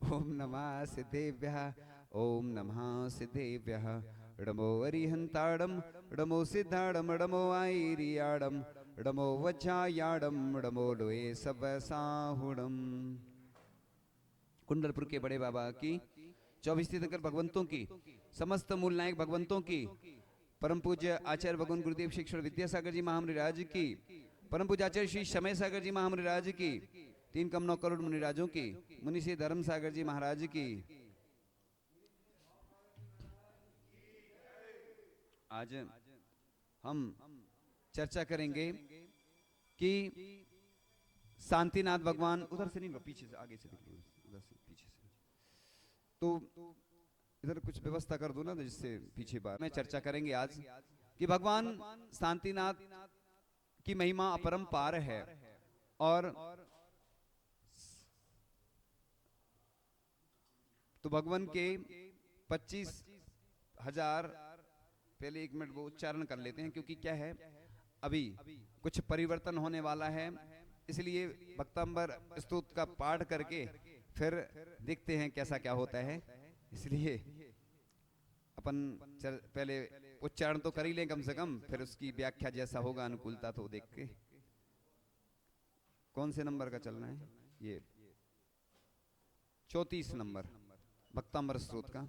ओम नमः सिद्धेभ्यः। ओम नमः सिद्धेभ्यः। डमो अरिहंताड़म डमो सिद्धाड़म डमो आईरियाड़म डमो वज्रायाड़म डमो लोए सबसाहुड़म। कुंडलपुर के बड़े बाबा की 24 तीर्थंकर भगवंतों की, समस्त मूल नायक भगवंतों की, परम पूज्य आचार्य भगवान गुरुदेव शिक्षण विद्यासागर जी महामणिराज की, परम पूज्य आचार्य श्री समय सागर जी महामणिराज की, 3 करोड़ मुनिराजों की, मुनि श्री धर्म सागर जी महाराज की। आज हम चर्चा करेंगे कि शांतिनाथ भगवान, उधर से नहीं, पीछे से, आगे से निकलो, उधर से पीछे से, तो इधर कुछ व्यवस्था कर दो ना, जिससे पीछे बार में चर्चा करेंगे आज कि भगवान शांतिनाथ की महिमा अपरंपार है। और तो भगवान के 25,000, पहले 1 मिनट वो उच्चारण कर लेते हैं, क्योंकि क्या है अभी कुछ परिवर्तन होने वाला है, इसलिए भक्तांबर स्तोत्र का पाठ करके फिर देखते हैं कैसा क्या होता है। इसलिए अपन पहले उच्चारण तो कर ही लें कम से कम, फिर उसकी व्याख्या जैसा होगा अनुकूलता तो देख के। कौन से नंबर का चलना है? ये 34 नंबर भक्तांबर स्तोत्र का।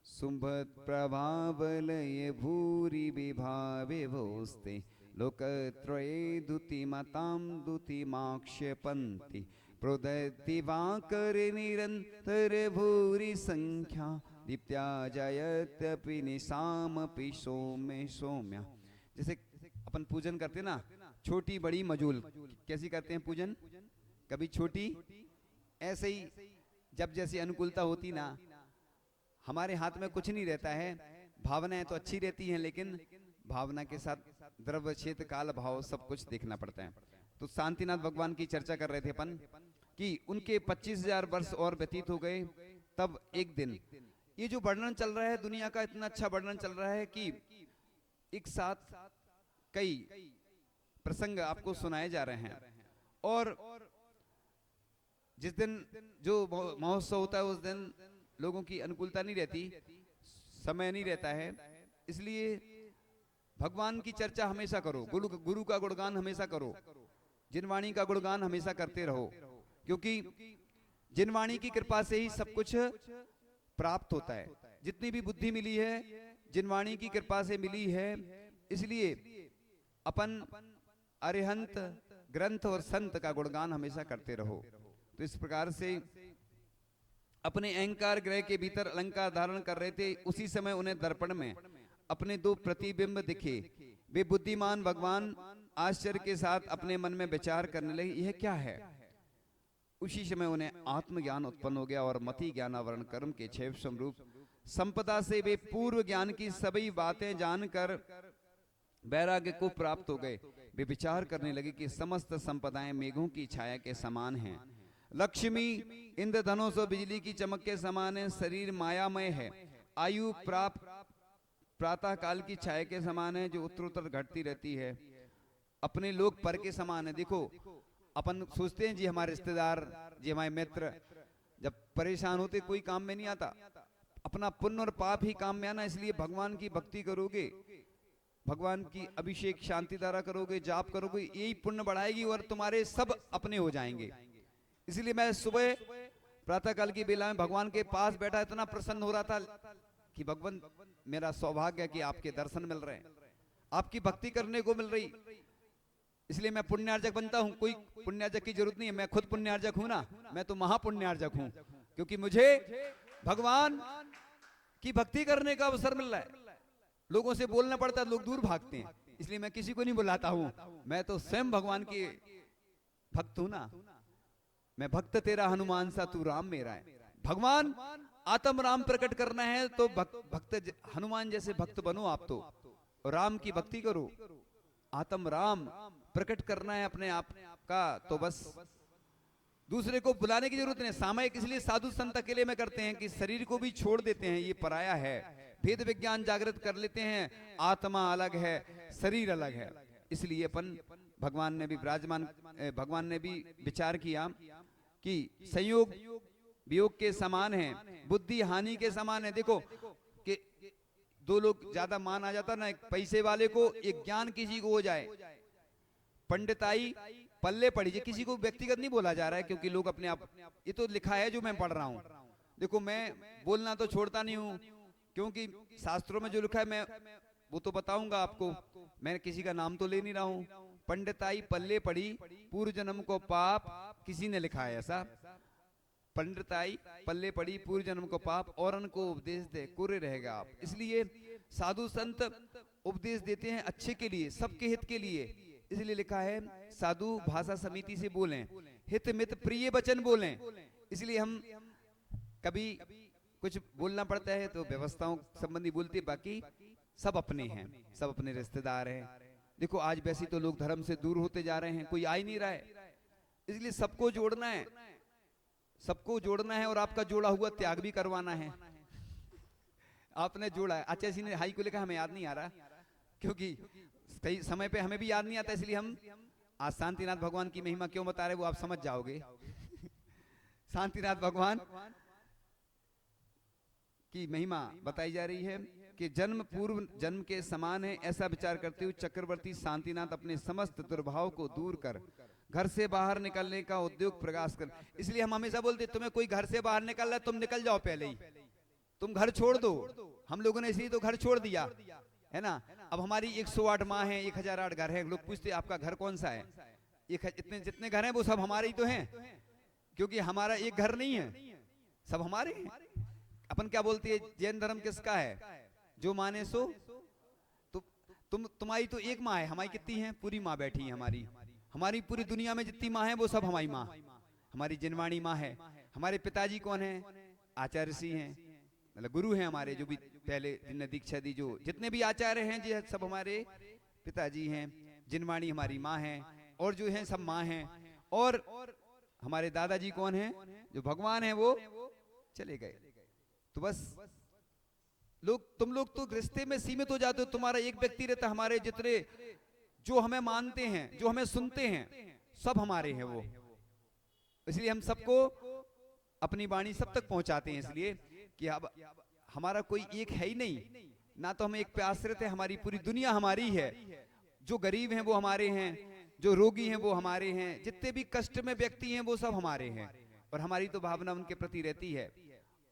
सुंभत प्रभावलय भूरि विभावे भोस्ते लोकत्रये दुतिमतां दुतिमाक्षेपन्ति प्रोदति वाकर निरंतर भूरि संख्या दीप्त्या जयत्यपि निशामपि सौम्य सौम्या। जैसे अपन पूजन करते ना, छोटी बड़ी मजूल, कैसी करते हैं पूजन? कभी छोटी, ऐसे ही जब जैसी अनुकूलता होती ना, हमारे हाथ में कुछ नहीं रहता है, भावनाएं तो अच्छी रहती हैं, लेकिन भावना के साथ द्रव्य क्षेत्र काल भाव सब कुछ देखना पड़ता है। तो शांतिनाथ भगवान की चर्चा कर रहे थे अपन कि उनके 25,000 वर्ष और व्यतीत हो गए, तब एक दिन ये जो वर्णन चल रहा है दुनिया का, इतना अच्छा वर्णन चल रहा है कि एक साथ कई प्रसंग आपको सुनाए जा रहे हैं। और जिस दिन जो महोत्सव होता है उस दिन लोगों की अनुकूलता नहीं रहती, समय नहीं रहता है, इसलिए भगवान की चर्चा हमेशा करो, गुरु का गुणगान हमेशा करो, जिनवाणी का गुणगान हमेशा करते रहो, क्योंकि जिनवाणी की कृपा से ही सब कुछ प्राप्त होता है। जितनी भी बुद्धि मिली है जिनवाणी की कृपा से मिली है, इसलिए अपन अरिहंत ग्रंथ और संत का गुणगान हमेशा करते रहो। तो इस प्रकार से अपने अहंकार ग्रह के भीतर अलंकार धारण कर रहे थे, उसी समय उन्हें दर्पण में अपने 2 प्रतिबिंब दिखे। वे बुद्धिमान भगवान आश्चर्य के साथ अपने मन में विचार करने लगे, यह क्या है? उसी समय उन्हें आत्मज्ञान उत्पन्न हो गया और मति ज्ञान आवरण कर्म के 6 स्वरूप संपदा से वे पूर्व ज्ञान की सभी बातें जानकर वैराग्य को प्राप्त हो गए। वे विचार करने लगे कि समस्त संपदाएं मेघों की छाया के समान हैं, लक्ष्मी इंद्रधनुष और बिजली की चमक के समान है, शरीर मायामय है, आयु प्रातः काल की छाया के समान है जो उत्तरोत्तर घटती रहती है, अपने लोग पर के समान है। देखो अपन सोचते हैं जी हमारे रिश्तेदार, जी हमारे मित्र जब परेशान होते कोई काम में नहीं आता, अपना पुण्य और पाप ही काम में आना। इसलिए भगवान की भक्ति करोगे, भगवान की अभिषेक शांति धारा करोगे, जाप करोगे, यही पुण्य बढ़ाएगी और तुम्हारे सब अपने हो जाएंगे। इसलिए मैं सुबह प्रातः काल की बेला में भगवान के पास बैठा इतना प्रसन्न हो रहा था कि भगवान मेरा सौभाग्य है कि आपके दर्शन मिल रहे हैं, आपकी भक्ति करने को मिल रही, इसलिए मैं पुण्यार्जक बनता हूं। कोई पुण्यार्जक की जरूरत नहीं है, मैं खुद पुण्यार्जक हूं ना, मैं तो महापुण्यार्जक हूं, क्योंकि मुझे भगवान की भक्ति करने का अवसर मिल रहा है। लोगों से बोलना पड़ता है, लोग दूर भागते हैं, इसलिए मैं किसी को नहीं बुलाता हूं, मैं तो स्वयं भगवान के भक्त हूं ना। मैं भक्त तेरा हनुमान सा तू राम मेरा है। भगवान आत्म राम प्रकट करना है तो भक्त हनुमान जैसे भक्त बनो आप, तो राम की भक्ति करो, आत्म राम प्रकट करना है अपने आप का, तो बस दूसरे को बुलाने की जरूरत नहीं। सामयिक इसलिए साधु संत अकेले में करते हैं कि शरीर को भी छोड़ देते हैं, ये पराया है, भेद विज्ञान जागृत कर लेते हैं, आत्मा अलग है शरीर अलग है। इसलिए अपन भगवान ने भी विराजमान, भगवान ने भी विचार किया कि संयोग वियोग के समान है, बुद्धि हानि के समान है। देखो कि दो लोग ज्यादा मान आ जाता ना, एक पैसे वाले को, एक ज्ञान किसी को हो जाए, पंडिताई पल्ले पड़ी जाए। किसी को व्यक्तिगत नहीं बोला जा रहा है, क्योंकि लोग अपने आप, ये तो लिखा है जो मैं पढ़ रहा हूँ। देखो मैं बोलना तो छोड़ता नहीं हूँ, क्योंकि शास्त्रों में जो लिखा है मैं वो तो बताऊंगा आपको, मैं किसी का नाम तो ले नहीं रहा हूँ। पंडिताई पल्ले पड़ी, पूर्व जन्म को पाप, किसी ने लिखा है ऐसा, पंडिताई पल्ले पड़ी, पूर्व जन्म को पाप, औरन को उपदेश दे कुरे रहेगा आप। इसलिए साधु संत उपदेश देते हैं अच्छे के लिए, सबके हित के लिए। इसलिए लिखा है साधु भाषा समिति से बोलें, हित मित प्रिय वचन बोलें। इसलिए हम कभी कुछ बोलना पड़ता है तो व्यवस्थाओं संबंधी बोलते, बाकी सब अपने हैं, सब अपने रिश्तेदार हैं। देखो आज वैसे तो लोग धर्म से दूर होते जा रहे हैं, कोई आ ही नहीं रहा है। इसलिए सबको जोड़ना है, सबको जोड़ना है, और आपका जोड़ा हुआ त्याग भी करवाना है। आपने जोड़ा है, अच्छा इसी ने हाई को लिखा, हमें याद नहीं आ रहा, क्योंकि कई समय पे हमें भी याद नहीं आता, इसलिए हम आज शांतिनाथ भगवान की महिमा क्यों बता रहे वो आप समझ जाओगे। शांतिनाथ भगवान की महिमा बताई जा रही है कि जन्म पूर्व जन्म के समान है, ऐसा विचार करते हुए चक्रवर्ती शांतिनाथ अपने समस्त दुर्भाव को दूर कर घर से बाहर निकलने का उद्योग प्रकाश कर। इसलिए हम हमेशा बोलते, तुम्हें कोई घर से बाहर निकल रहा है, तुम निकल जाओ पहले ही, तुम घर छोड़ दो। हम लोगों ने इसलिए तो घर छोड़ दिया है ना। अब हमारी 108 माँ है, 1008 घर है। लोग पूछते आपका घर कौन सा है? इतने जितने घर हैं वो सब हमारे ही तो हैं, क्योंकि हमारा एक घर नहीं है, सब हमारे हैं। अपन क्या बोलते हैं, जैन धर्म किसका है? जो माने सो। तो तुम्हारी तो एक माँ है, हमारी कितनी है? पूरी माँ बैठी है हमारी। हमारी पूरी दुनिया में जितनी माँ है वो सब हमारी माँ। हमारी जिनवाणी माँ है। हमारे पिताजी कौन है? आचार्य सिंह हैं, मतलब गुरु हैं हमारे, जो भी पहले जिनने दीक्षा दी, जो जितने भी आचार्य हैं जी सब हमारे पिताजी हैं। जिनवाणी हमारी माँ है, और जो हैं सब माँ हैं। और हमारे दादाजी कौन हैं? जो भगवान है वो चले गए। तो बस तुम लोग तो रिश्ते में सीमित हो जाते हो। तुम्हारा एक व्यक्ति रहता, हमारे जितने जो हमें मानते हैं, जो हमें सुनते हैं, सब हमारे हैं वो। इसलिए हम सबको अपनी वाणी सब तक पहुंचाते हैं, इसलिए कि अब हमारा कोई एक है ही नहीं ना, तो हम एक पे आश्रित है। हमारी पूरी दुनिया हमारी है। जो गरीब हैं वो हमारे हैं, जो रोगी हैं वो हमारे हैं, जितने भी कष्ट में व्यक्ति हैं वो सब हमारे हैं। और हमारी तो भावना उनके प्रति रहती है,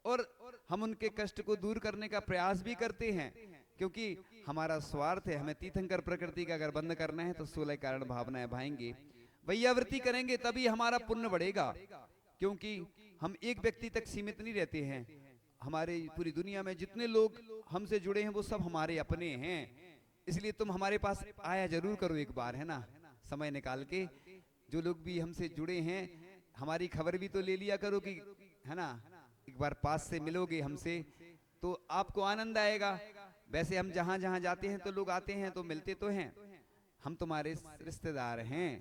और हम उनके कष्ट को दूर करने का प्रयास भी करते हैं, क्योंकि हमारा स्वार्थ है। हमें तीर्थंकर प्रकृति का अगर बंद करना है तो 16 कारण भावनाएं भाएंगे, वैयावृत्ति करेंगे, तभी हमारा पुण्य बढ़ेगा। क्योंकि हम एक व्यक्ति तक सीमित नहीं रहते हैं। हमारे पूरी दुनिया में जितने लोग हमसे जुड़े हैं वो सब हमारे अपने हैं। इसलिए तुम हमारे पास आया जरूर करो एक बार, है ना, समय निकाल के। जो लोग भी हमसे जुड़े हैं हमारी खबर भी तो ले लिया करो, कि है ना, एक बार पास से मिलोगे हमसे तो आपको आनंद आएगा। वैसे हम जहां जहां जाते हैं तो लोग आते हैं तो मिलते तो हैं, हम तुम्हारे रिश्तेदार हैं।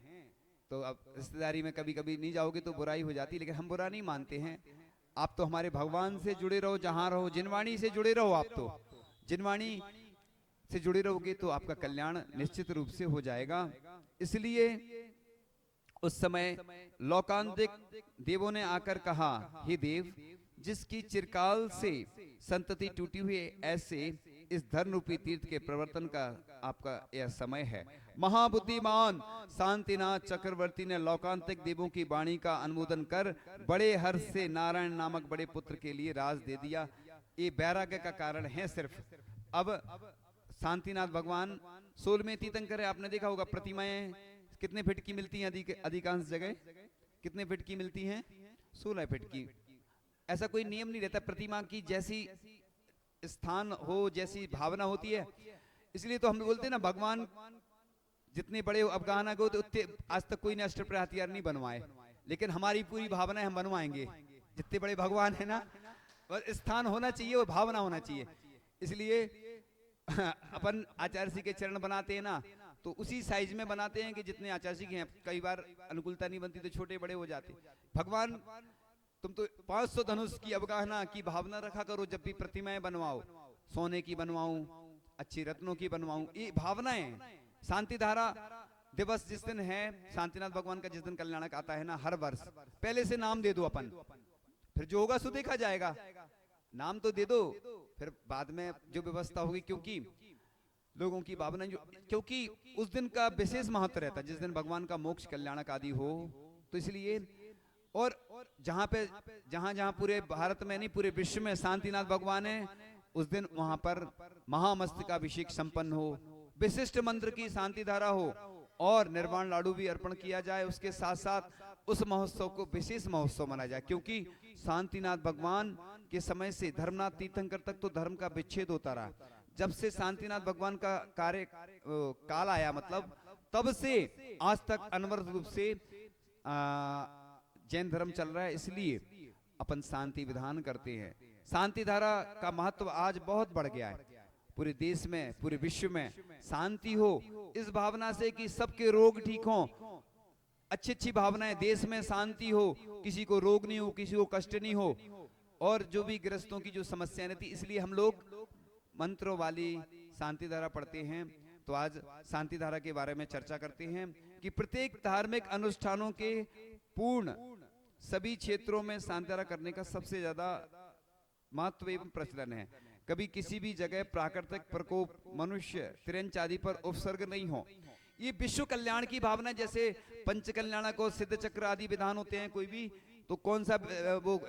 तो अब रिश्तेदारी में कभी कभी नहीं जाओगे तो बुराई हो जाती, लेकिन हम बुरा नहीं मानते हैं। आप तो हमारे भगवान से जुड़े रहो, जहां रहो, जिनवाणी से जुड़े रहो। आप तो जिनवाणी से जुड़े रहोगे तो आपका कल्याण निश्चित रूप से हो जाएगा। इसलिए उस समय लोकांतिक देवों ने आकर कहा, हे देव, जिसकी चिरकाल से संतति टूटी हुई है, ऐसे इस धर्म रूपी तीर्थ के प्रवर्तन का आपका यह समय है। महाबुद्धिमान शांतिनाथ चक्रवर्ती ने लोकांतिक देवों की वाणी का अनुमोदन कर बड़े हर्ष से नारायण नामक बड़े पुत्र के लिए राज दे दिया। ये वैराग्य का कारण है सिर्फ। अब शांतिनाथ भगवान 16वें तीर्थंकर है। आपने देखा होगा प्रतिमाएं कितने फीट की मिलती हैं? अधिकांश जगह कितने फीट की मिलती हैं? 16 फीट की। ऐसा कोई नियम नहीं रहता, प्रतिमा की जैसी स्थान हो, जैसी भावना होती है। इसलिए तो हम बोलते हैं ना, भगवान जितने बड़े अफगाना को तो उतने आज तक कोई ने अष्टप्रहर हथियार नहीं बनवाए, लेकिन हमारी पूरी भावना है हम बनवाएंगे। जितने बड़े भगवान है ना, बस स्थान होना चाहिए, वो भावना होना चाहिए। इसलिए अपन आचार्य जी के चरण बनाते हैं ना, तो उसी साइज में बनाते हैं कि जितने आचार्य जी के हैं। कई बार अनुकूलता नहीं बनती तो छोटे बड़े हो जाते। भगवान तुम तो 500 धनुष की अवगाहना की भावना रखा करो जब भी प्रतिमाएं बनवाओ। सोने की बनवाऊं, अच्छी रत्नों की बनवाऊं, ये भावनाएं। शांति धारा दिवस जिस दिन है शांतिनाथ भगवान का, जिस दिन कल्याणक आता है ना हर वर्ष, पहले से नाम दे दो अपन, फिर जो होगा सो देखा जाएगा। नाम तो दे दो, फिर बाद में जो व्यवस्था होगी, क्योंकि लोगों की भावना जो, क्योंकि उस दिन का विशेष महत्व रहता है जिस दिन भगवान का मोक्ष कल्याणक आदि हो, तो इसलिए। और जहां पे जहां पूरे भारत में नहीं पूरे विश्व में शांतिनाथ भगवान है, उस दिन वहां पर महामस्तकाभिषेक संपन्न हो, विशिष्ट मंत्र की शांति धारा हो और निर्वाण लाडू भी अर्पण किया जाए। उसके साथ साथ उस महोत्सव को विशेष महोत्सव माना जाए, क्योंकि शांतिनाथ भगवान के समय से धर्मनाथ तीर्थंकर तक तो धर्म का विच्छेद होता रहा। जब से शांतिनाथ भगवान का काल आया, मतलब तब से आज तक अनवरत रूप से जैन धर्म चल रहा है। इसलिए अपन शांति विधान करते हैं। शांति धारा का महत्व आज बहुत बढ़ गया है पूरे देश में, पूरे विश्व में। शांति हो इस भावना से कि सबके रोग ठीक हो, अच्छी अच्छी भावनाएं, देश में शांति हो, किसी को रोग नहीं हो, किसी को कष्ट नहीं हो, और जो भी ग्रस्तों की जो समस्याएं रहती, इसलिए हम लोग मंत्रों वाली शांति धारा पढ़ते हैं। तो आज शांति धारा के बारे में चर्चा करते हैं कि प्रत्येक धार्मिक अनुष्ठानों के पूर्ण सभी क्षेत्रों में शांति धारा करने का सबसे ज्यादा महत्व एवं प्रचलन है। कभी किसी भी जगह प्राकृतिक प्रकोप, मनुष्य, तिरंच आदि पर उपसर्ग नहीं हो। ये विश्व कल्याण की भावना, जैसे पंच कल्याणक और सिद्ध चक्र आदि विधान होते हैं, कोई भी तो कौन सा वो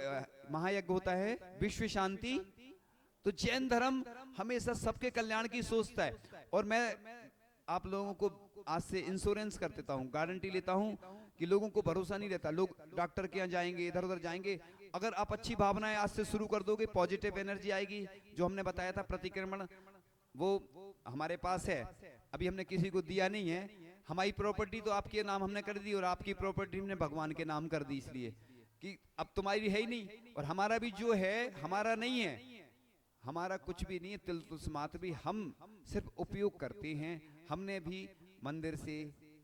महायज्ञ होता है, विश्व शांति। तो जैन धर्म हमेशा सबके कल्याण की सोचता है। और मैं आप लोगों को आज से इंश्योरेंस कर देता हूँ, गारंटी लेता हूँ कि लोगों को भरोसा नहीं रहता। लोग डॉक्टर के यहाँ जाएंगे, इधर उधर जाएंगे। अगर आप अच्छी भावनाएं आज से शुरू कर दोगे, पॉजिटिव एनर्जी आएगी। जो हमने बताया था प्रतिक्रमण, वो हमारे पास है, अभी हमने किसी को दिया नहीं है। हमारी प्रॉपर्टी तो आपके नाम हमने कर दी, और आपकी प्रॉपर्टी हमने भगवान के नाम कर दी, इसलिए कि अब तुम्हारी है ही नहीं। और हमारा भी जो है हमारा नहीं है, हमारा कुछ भी नहीं है, तिल तुलस मात्र भी, हम सिर्फ उपयोग करते हैं। हमने भी मंदिर से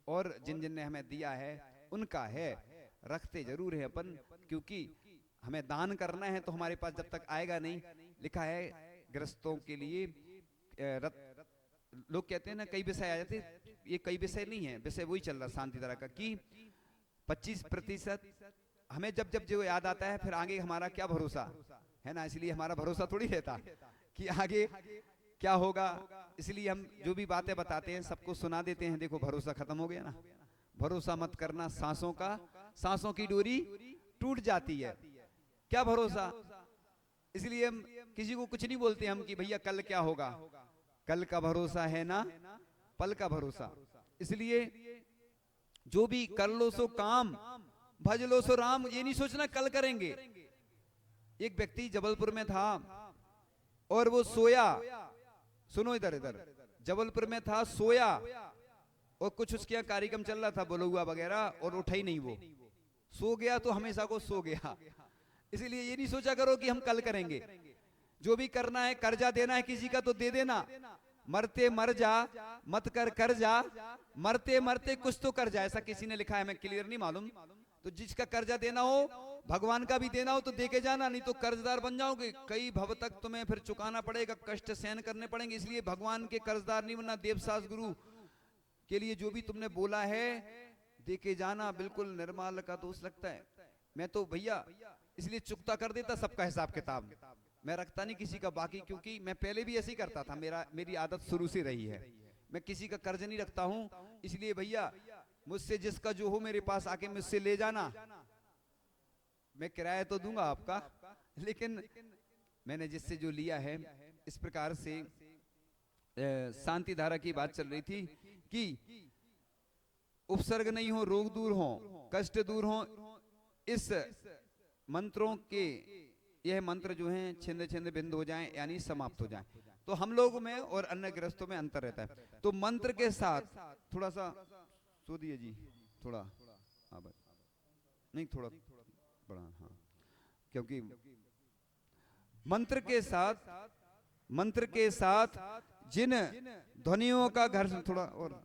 और जिन जिन ने हमें दिया है उनका है, रखते जरूर है अपन, क्योंकि हमें दान करना है तो हमारे पास जब तक आएगा नहीं। लिखा है ग्रस्तों के लिए, लोग कहते हैं ना कई विषय आ जाते, ये कई विषय नहीं है, विषय वही चल रहा शांति धारा का कि 25% हमें जब जब जो याद आता है, फिर आगे हमारा क्या भरोसा है ना। इसलिए हमारा भरोसा थोड़ी रहता कि आगे क्या होगा, इसलिए हम जो भी बातें बताते हैं सबको सुना देते हैं। देखो भरोसा खत्म हो गया ना, भरोसा मत करना सांसों का, सांसों की डोरी टूट जाती है, क्या भरोसा। इसलिए हम किसी को कुछ नहीं बोलते हम कि भैया कल क्या होगा, कल का भरोसा है ना पल का भरोसा। इसलिए जो भी कर लो सो काम, भज लो सो राम, ये नहीं सोचना कल करेंगे। एक व्यक्ति जबलपुर में था और वो सोया, सुनो इधर इधर, जबलपुर में था, सोया, और कुछ उसके यहाँ कार्यक्रम चल रहा था बोलुआ वगैरह, और उठा ही नहीं, वो सो गया तो हमेशा को सो गया। इसलिए ये नहीं सोचा करो कि हम कल करेंगे। जो भी करना है, कर्जा देना है किसी का तो दे देना, मरते मर जा मत कर कर्जा, मरते मरते कुछ तो कर जा, ऐसा किसी ने लिखा है, मैं क्लियर नहीं मालूम। तो जिसका कर्जा देना हो, भगवान का भी देना हो तो देके जाना, नहीं तो कर्जदार बन जाओगे, कई भव तक तुम्हें फिर चुकाना पड़ेगा, कष्ट सहन करने पड़ेंगे। इसलिए भगवान के कर्जदार नहीं बनना। देवसास गुरु के लिए जो भी तुमने बोला है देके जाना, बिल्कुल निर्माल का दोष लगता है। मैं तो भैया इसलिए चुकता कर देता सबका हिसाब किताब, मैं रखता नहीं किसी का बाकी, क्योंकि मैं पहले भी ऐसे ही करता था, मेरी आदत शुरू से रही है। मैं किसी का कर्ज नहीं रखता हूं, इसलिए भैया मुझसे जिसका जो हो मेरे पास आके मुझसे ले जाना, मैं किराया तो दूंगा आपका, लेकिन मैंने जिससे जो लिया है। इस प्रकार से शांति धारा की बात चल रही थी कि उपसर्ग नहीं हो, रोग दूर हो, कष्ट दूर हो। इस मंत्रों के यह मंत्र जो हैं छिंद छिंद बिंद हो जाएं, यानी समाप्त हो जाएं। तो हम लोग में और अन्य ग्रस्तों में अंतर रहता है। तो मंत्र के साथ थोड़ा सा सो दिए जी, थोड़ा हाँ नहीं थोड़ा बड़ा, हाँ, क्योंकि मंत्र के साथ जिन ध्वनियों का घर्षण, थोड़ा और,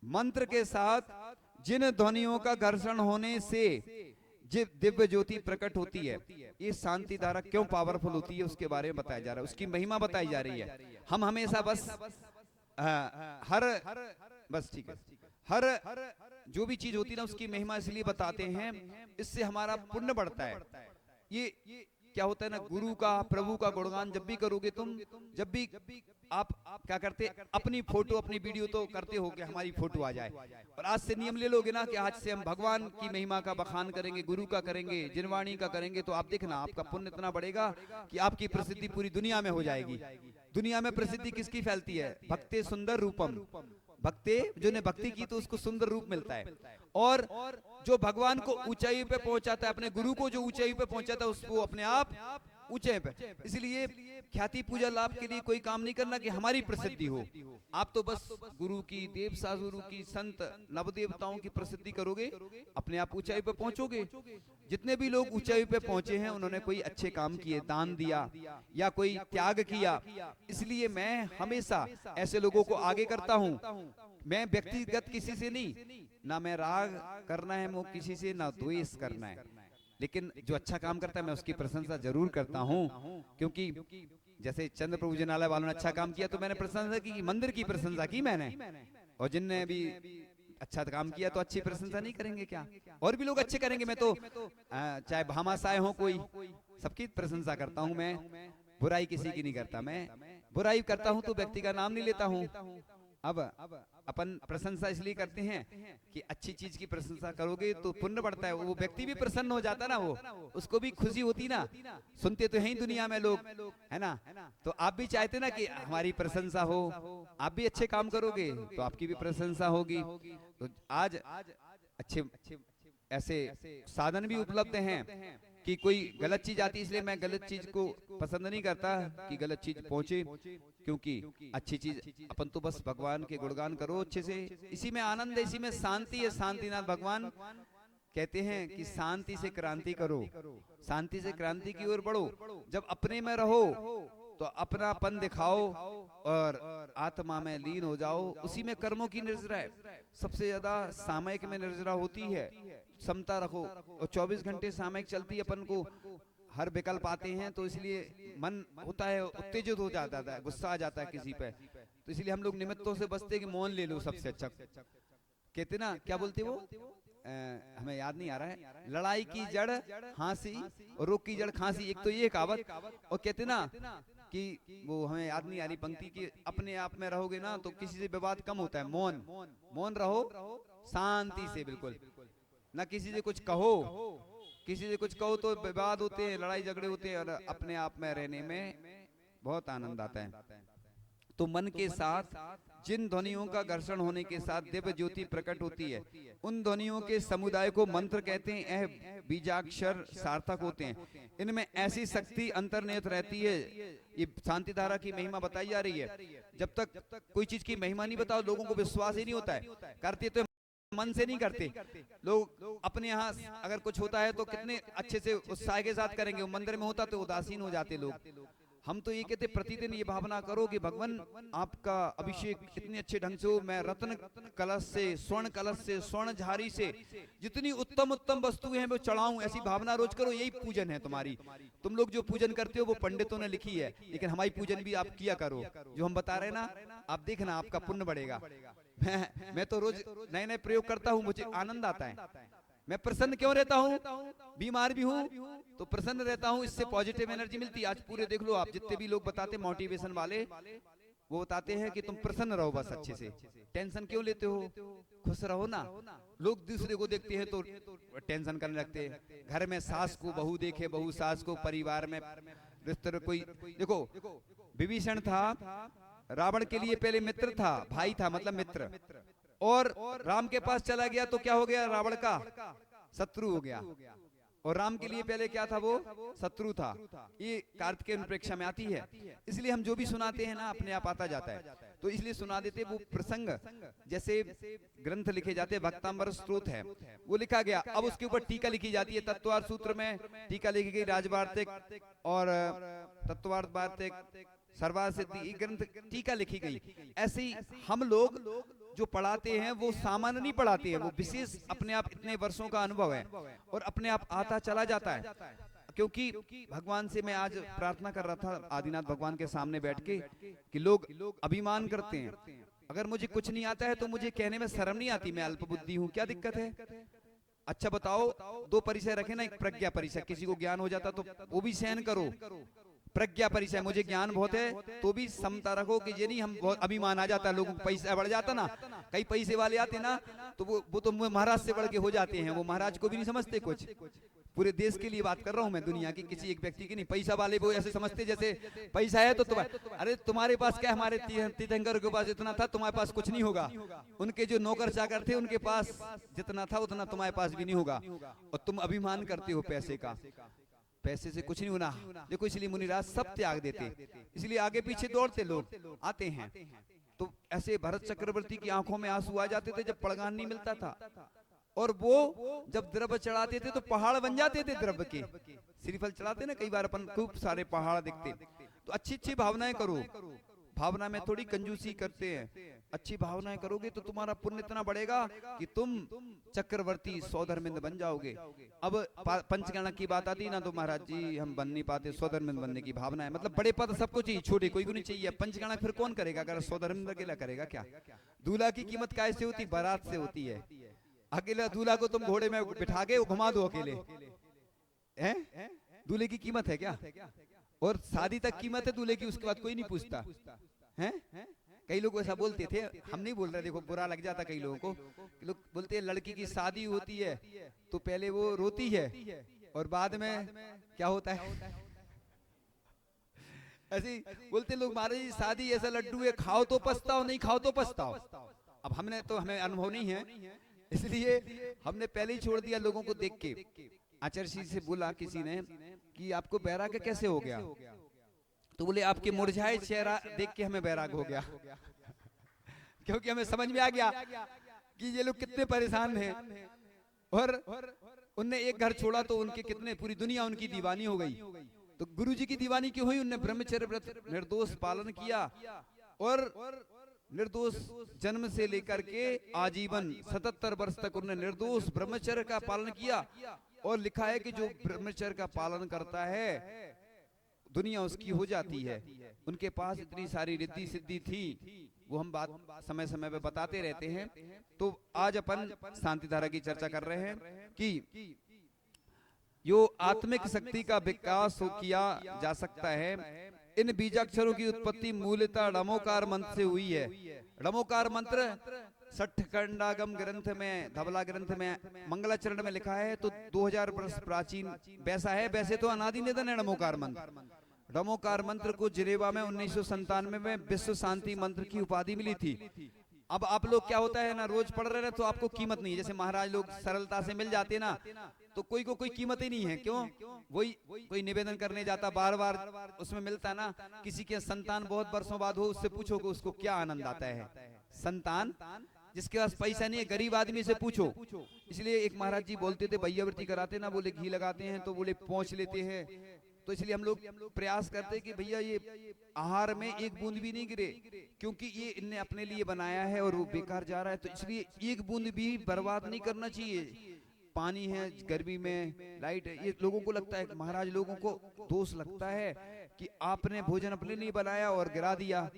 मंत्र के साथ जिन ध्वनियों का घर्षण होने से दिव्य ज्योति प्रकट होती है। ये शांति धारा क्यों पावरफुल होती है उसके बारे में बताया जा रहा है, उसकी महिमा बताई जा रही है। हम हमेशा बस हर बस ठीक है। हर जो भी चीज होती है ना उसकी महिमा इसलिए बताते हैं, इससे हमारा पुण्य बढ़ता है। ये क्या होता है ना, गुरु का प्रभु का गुणगान जब भी करोगे तुम, जब भी आप क्या करते, अपनी फोटो अपनी वीडियो तो करते हो कि हमारी फोटो आ जाए, और आज से नियम ले लोगे ना कि आज से हम भगवान की महिमा का बखान करेंगे, गुरु का करेंगे, जिनवाणी का करेंगे, तो आप देखना आपका पुण्य इतना बढ़ेगा कि आपकी प्रसिद्धि पूरी दुनिया में हो जाएगी। दुनिया में प्रसिद्धि किसकी फैलती है? भक्ते सुंदर रूपम, भक्ते जो ने भक्ति की तो उसको सुंदर रूप मिलता है। और जो भगवान को ऊंचाई पे पहुंचाता है, अपने गुरु को जो ऊंचाई पे पहुंचाता है, उसको अपने आप ऊंचे पे। इसलिए ख्याति पूजा लाभ के लिए कोई काम नहीं करना कि हमारी प्रसिद्धि हो। आप तो बस गुरु की, देव साधुरु की, संत नवदेवताओं की प्रसिद्धि करोगे, अपने आप ऊंचाई पे पहुंचोगे। जितने भी लोग ऊंचाई पे पहुंचे हैं उन्होंने कोई अच्छे काम किए, दान दिया या कोई त्याग किया। इसलिए मैं हमेशा ऐसे लोगों को आगे करता हूं। मैं व्यक्तिगत किसी से नहीं, ना मैं राग करना है वो किसी से, ना द्वेष करना है, लेकिन जो अच्छा काम करता है मैं उसकी प्रशंसा जरूर करता हूं। क्योंकि जैसे चंद्र प्रभु जनालय वालों ने अच्छा काम किया तो मैंने प्रशंसा की, मंदिर की प्रशंसा की मैंने, और जिनने भी अच्छा काम किया तो अच्छी प्रशंसा नहीं करेंगे क्या? और भी लोग अच्छे करेंगे। मैं तो चाहे भामाशाय हो कोई, सबकी प्रशंसा करता हूं मैं, बुराई किसी की नहीं करता। मैं बुराई करता हूं तो व्यक्ति का नाम नहीं लेता हूं। अब अपन प्रशंसा इसलिए करते हैं कि अच्छी चीज की प्रशंसा करोगे तो पुण्य बढ़ता है, वो व्यक्ति भी प्रसन्न हो जाता ना, वो उसको भी खुशी होती ना। सुनते तो हैं ही दुनिया में लोग, है ना? तो आप भी चाहते ना कि हमारी प्रशंसा हो, आप भी अच्छे काम करोगे तो आपकी भी प्रशंसा होगी। तो आज अच्छे ऐसे साधन भी उपलब्ध हैं कि कोई गलत चीज आती है, इसलिए मैं गलत चीज को पसंद नहीं करता कि गलत चीज पहुंचे, क्योंकि अच्छी चीज अपन तो बस भगवान के गुणगान करो अच्छे से, इसी में आनंद है, इसी में शांति है। शांतिनाथ भगवान कहते हैं कि शांति से क्रांति करो, शांति से क्रांति की ओर बढ़ो। जब अपने में रहो तो अपनापन दिखाओ और आत्मा में लीन हो जाओ, उसी में कर्मों की निर्जरा है। सबसे ज्यादा सामयिक में निर्जरा होती है, समता रखो। और 24 घंटे सामयिक चलती है, अपन को हर विकल्प आते हैं, तो इसलिए मन होता है उत्तेजित हो जाता है, गुस्सा आ जाता है किसी पे। तो इसलिए हम लोग निमित्तों से बचते कि मौन ले लो सबसे अच्छा। कहते ना, क्या बोलते वो, हमें याद नहीं आ रहा है, लड़ाई की जड़ हंसी और रोग की जड़ खांसी, एक तो ये कहावत। और कहते ना कि वो हमें याद नहीं आ रही पंक्ति की, अपने आप में रहोगे ना तो किसी से विवाद कम होता है। मौन, मौन रहो शांति से, बिल्कुल ना किसी से कुछ कहो, किसी से कुछ कहो तो विवाद होते हैं, लड़ाई झगड़े होते हैं, और अपने आप में रहने में बहुत आनंद आता है। तो मन के साथ जिन ध्वनियों का घर्षण होने के साथ दिव्य ज्योति प्रकट होती है, उन ध्वनियों के समुदाय को मंत्र कहते हैं। यह बीजाक्षर सार्थक होते हैं, इनमें ऐसी शक्ति अंतर्निहित रहती है। ये शांति धारा की महिमा बताई जा रही है। जब तक कोई चीज की महिमा नहीं बताओ, लोगों को विश्वास ही नहीं होता है। करते तो मन से नहीं करते लोग, अपने यहाँ अगर कुछ होता है तो कितने अच्छे से उत्साह के साथ करेंगे, वो मंदिर में होता तो उदासीन हो जाते लोग। हम तो ये कहते प्रतिदिन ये भावना करो कि भगवान आपका अभिषेक इतने अच्छे ढंग से हो, मैं रत्न कलश से, स्वर्ण कलश से, स्वर्ण झारी से जितनी उत्तम उत्तम वस्तुएं हैं वो चढ़ाऊं, ऐसी भावना रोज करो। यही पूजन है तुम्हारी। तुम लोग जो पूजन करते हो वो पंडितों ने लिखी है, लेकिन हमारी पूजन भी आप किया करो, जो हम बता रहे ना, आप देखना आपका पुण्य बढ़ेगा। मैं तो रोज नए नए प्रयोग करता हूँ, मुझे आनंद आता है। मैं प्रसन्न क्यों रहता हूँ? बीमार भी हूँ तो प्रसन्न रहता हूँ, इससे पॉजिटिव एनर्जी मिलती है। आज पूरे देख लो आप, जितने भी लोग बताते मोटिवेशन वाले, वो बताते हैं कि तुम प्रसन्न रहो बस अच्छे से। टेंशन क्यों लेते हो? खुश रहो ना। लोग दूसरे को देखते हैं तो टेंशन करने लगते हैं। घर में सास को बहू देखे, बहू सास को, परिवार में रिश्ते कोई देखो, विभीषण था, रावण के लिए पहले मित्र था, भाई था, मतलब मित्र, और राम के पास चला गया तो क्या हो गया? रावण का शत्रु हो गया। और राम के लिए पहले क्या था? वो शत्रु था। ये कार्तिकेय परीक्षा में आती है। इसलिए हम जो भी सुनाते हैं ना, अपने आप आता जाता है, तो इसलिए सुना देते। वो प्रसंग जैसे ग्रंथ लिखे जाते हैं, भक्तांबर स्तोत्र है, वो लिखा गया, अब उसके ऊपर टीका लिखी जाती है। तत्वार्थ सूत्र में टीका लिखी गई, राजवार्तिक और तत्वार्थ वार्तिक, सर्वार्थ सिद्धि ग्रंथ टीका लिखी गई। ऐसे ही हम लोग जो पढ़ाते हैं वो सामान्य नहीं पढ़ाते हैं, वो विशेष अपने आप इतने वर्षों का अनुभव है और अपने आप आता चला जाता है। क्योंकि भगवान से मैं आज प्रार्थना कर रहा था आदिनाथ भगवान के सामने बैठ के कि लोग अभिमान करते हैं अगर मुझे कुछ नहीं आता है तो मुझे कहने में शर्म नहीं आती मैं अल्प बुद्धि हूँ, क्या दिक्कत है? अच्छा बताओ, दो परिचय रखे ना, एक प्रज्ञा परिचय, किसी को ज्ञान हो जाता तो वो भी सहन करो। प्रज्ञा परिचय, मुझे ज्ञान बहुत है तो भी समता रखो कि ये नहीं हम बहुत अभिमान आ जाता है, लोगों को पैसा बढ़ जाता ना, कई पैसे वाले आते ना तो वो तो महाराज से बढ़ के हो जाते हैं, वो महाराज को भी नहीं समझते कुछ। पूरे देश के लिए बात कर रहा हूं मैं, दुनिया की किसी एक व्यक्ति की नहीं। पैसा वाले वो ऐसे समझते जैसे पैसा है तो अरे तुम्हारे पास क्या, हमारे तीर्थंकर के पास इतना था, तुम्हारे पास कुछ नहीं होगा। उनके जो नौकर चाकर थे उनके पास जितना था उतना तुम्हारे पास भी नहीं होगा, और तुम अभिमान करते हो पैसे का। पैसे से कुछ नहीं होना। देखो इसलिए मुनिराज सब त्याग देते, इसलिए आगे पीछे दौड़ते लोग आते हैं। तो ऐसे भरत चक्रवर्ती की आंखों में आंसू आ जाते थे जब पड़गान नहीं मिलता था, और वो जब द्रव्य चढ़ाते थे तो पहाड़ बन जाते थे द्रव्य के। श्रीफल चढ़ाते ना कई बार अपन, खूब सारे पहाड़ दिखते। तो अच्छी अच्छी भावनाएं करो, भावना में थोड़ी कंजूसी करते हैं। अच्छी भावनाएं करोगे तो तुम्हारा पुण्य इतना बढ़ेगा कि तुम चक्रवर्ती सौधर्मिंद बन जाओगे। अब पंचगणक की बात आती ना तो महाराज जी हम बन नहीं पाते, सौधर्मिंद बनने की भावना है। मतलब बड़े पद सबको चाहिए, छोटे कोई को नहीं चाहिए। पंचगणक फिर कौन करेगा अगर सौधर्मिंद अकेला करेगा? क्या दूल्हा की कीमत कैसे होती? बारात से होती है। अकेला दूल्हा को तुम घोड़े में बिठा के घुमा दो अकेले, हैं? दूल्हे की कीमत है क्या? और शादी तक कीमत है दूल्हे की, उसके बाद कोई नहीं पूछता है। कई लोग ऐसा बोलते थे, हम नहीं बोल रहे, देखो बुरा लग जाता कई लोगों को। लोग बोलते हैं लड़की की शादी होती है तो पहले वो रोती है और बाद में क्या होता है, ऐसे बोलते लोग। महाराज शादी ऐसा लड्डू है, खाओ तो पछताओ, नहीं खाओ तो पछताओ। अब हमने तो, हमें अनुभव नहीं है, इसलिए हमने पहले ही छोड़ दिया लोगों को देख के। आचार्य जी से बोला किसी ने कि आपको वैराग्य कैसे हो गया? तो बोले आपके मुरझाए चेहरा देख के हमें वैराग हो गया क्योंकि हमें समझ में आ गया कि ये लोग कितने परेशान हैं, और उनने एक घर छोड़ा तो उनके कितने, पूरी दुनिया उनकी दीवानी हो गई। तो गुरु जी की दीवानी क्यों हुई? उनने ब्रह्मचर्य व्रत निर्दोष पालन किया, और निर्दोष जन्म से लेकर के आजीवन 77 वर्ष तक उन्होंने निर्दोष ब्रह्मचर्य का पालन किया। और लिखा है कि जो ब्रह्मचर्य का पालन करता है दुनिया उसकी हो जाती है। उनके पास इतनी सारी रिद्धि सिद्धि थी, वो हम बात समय समय पे बताते रहते हैं। तो आज अपन शांति धारा की चर्चा कर रहे हैं कि जो आत्मिक शक्ति का विकास किया जा सकता है। इन बीजाक्षरों की उत्पत्ति मूलतः णमोकार मंत्र से हुई है। णमोकार मंत्र सठखंडागम ग्रंथ में, धवला ग्रंथ में, मंगलाचरण में लिखा है, तो 2000 वर्ष प्राचीन वैसा है। वैसे तो अनादि निधन है णमोकार मंत्र। णमोकार मंत्र को जिनेवा में 1997 में विश्व शांति मंत्र की उपाधि मिली थी। अब आप लोग क्या होता है ना, रोज पढ़ रहे हैं तो आपको कीमत नहीं है। जैसे महाराज लोग सरलता से मिल जाते ना, तो कोई को कोई कीमत ही नहीं है। क्यों? वही कोई निवेदन करने जाता, बार बार उसमें मिलता ना। किसी के संतान बहुत वर्षों बाद हो, उससे पूछो कि उसको क्या आनंद आता है। संतान जिसके पास पैसा नहीं है, गरीब आदमी से पूछो। इसलिए एक महाराज जी बोलते थे, भैयावृत्ति कराते ना, बोले घी लगाते हैं तो बोले पहुंच लेते हैं। तो इसलिए हम लोग प्रयास करते हैं कि भैया ये आहार में एक बूंद भी नहीं गिरे, क्योंकि ये इनने अपने लिए बनाया है और वो बेकार जा रहा है। तो इसलिए एक बूंद भी बर्बाद नहीं करना चाहिए। पानी है, गर्मी में लाइट है, ये लोगों को लगता है, महाराज लोगों को दोष लगता है कि आपने भोजन अपने लिए बनाया और गिरा दिया,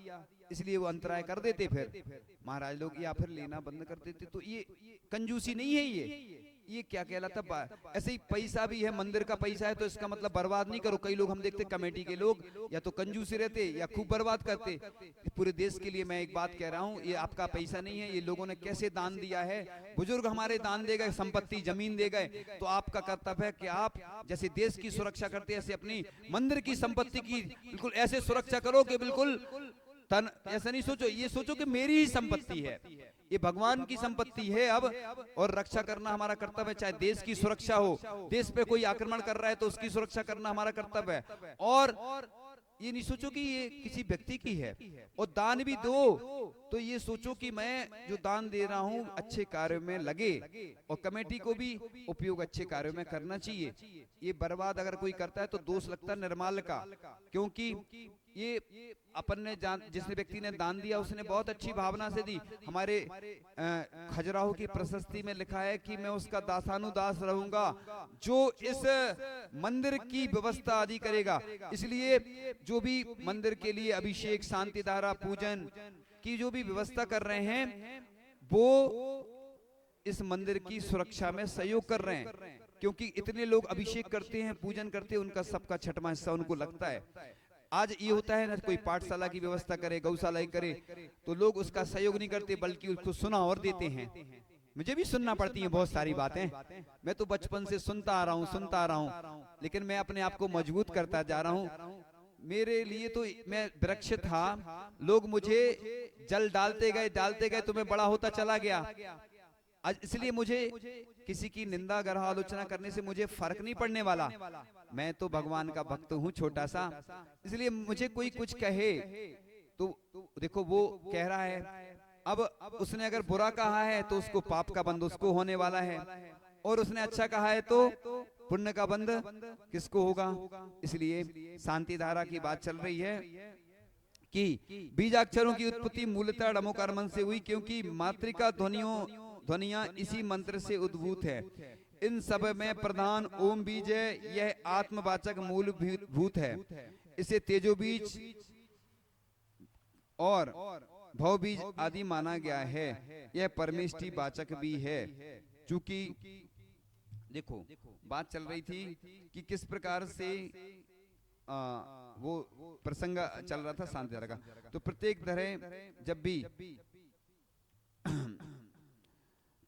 इसलिए वो अंतराय कर देते। फिर महाराज लोग या फिर लेना बंद कर देते। तो ये कंजूसी नहीं है, ये क्या कहलाता? ऐसे ही पैसा भी है, मंदिर का पैसा है तो इसका मतलब बर्बाद नहीं करो। कई लोग हम देखते कमेटी के लोग या तो कंजूसी रहते या खूब बर्बाद करते। पूरे देश के लिए मैं एक बात कह रहा हूँ, ये आपका पैसा नहीं है, ये लोगों ने कैसे दान दिया है। बुजुर्ग हमारे दान दे गए, संपत्ति जमीन दे गए, तो आपका कर्तव्य है कि आप जैसे देश की सुरक्षा करते ऐसे अपनी मंदिर की संपत्ति की बिल्कुल ऐसे सुरक्षा करो कि बिल्कुल तन ऐसा नहीं सोचो, ये सोचो कि मेरी ही संपत्ति है, ये भगवान की संपत्ति है अब, और रक्षा करना हमारा कर्तव्य है। चाहे देश की सुरक्षा हो, देश पे कोई आक्रमण कर रहा है तो उसकी सुरक्षा करना हमारा कर्तव्य है। और ये नहीं सोचो कि ये किसी व्यक्ति की है। और दान भी दो तो ये सोचो कि मैं जो दान दे रहा हूँ अच्छे कार्य में लगे, और कमेटी को भी उपयोग अच्छे कार्यों में करना चाहिए। ये बर्बाद अगर कोई करता है तो दोष लगता है निर्माल का, क्योंकि ये अपन ने जिस व्यक्ति ने दान दिया उसने बहुत अच्छी भावना से दी। हमारे खजुराहो की प्रशस्ति में लिखा है कि मैं उसका दासानुदास रहूंगा जो इस मंदिर की व्यवस्था आदि करेगा। इसलिए जो भी मंदिर के लिए अभिषेक, शांति धारा, पूजन, की जो भी व्यवस्था कर रहे हैं वो इस मंदिर की सुरक्षा में सहयोग कर रहे हैं, क्योंकि इतने लोग अभिषेक करते हैं, पूजन करते हैं, उनका सबका छठवां हिस्सा उनको लगता है। आज ये होता है ना, कोई पाठशाला की व्यवस्था करे, गौशाला ही करे, तो लोग उसका सहयोग नहीं करते बल्कि उसको सुना और देते हैं। मुझे भी सुनना पड़ती हैं बहुत सारी बातें, मैं तो बचपन से सुनता आ रहा हूँ, लेकिन मैं अपने आप को मजबूत करता जा रहा हूँ। मेरे लिए तो मैं वृक्ष था, लोग मुझे जल डालते गए तो मैं बड़ा होता चला गया। आज इसलिए मुझे किसी की निंदा अगर आलोचना करने से मुझे फर्क नहीं पड़ने वाला। मैं तो भगवान का भक्त हूँ छोटा सा, इसलिए मुझे कोई कुछ कहे तो देखो वो कह रहा है, अब उसने अगर बुरा कहा है तो उसको पाप का बंध उसको होने वाला है, और उसने अच्छा कहा है तो पुण्य का बंध किसको होगा। इसलिए शांति धारा की बात चल रही है कि बीजाक्षरों की उत्पत्ति मूलतः ड़मोकारमन से हुई, क्योंकि मातृका ध्वनियां इसी मंत्र से उद्भूत है। इन सब में प्रधान ओम बीज है, यह आत्मवाचक मूल भूत है। इसे तेजो बीज और भव बीज आदि माना गया है। यह परमेष्टि वाचक भी है। चूंकि देखो बात चल रही थी कि किस प्रकार से वो प्रसंग चल रहा था शांति धारा का, तो प्रत्येक तरह जब भी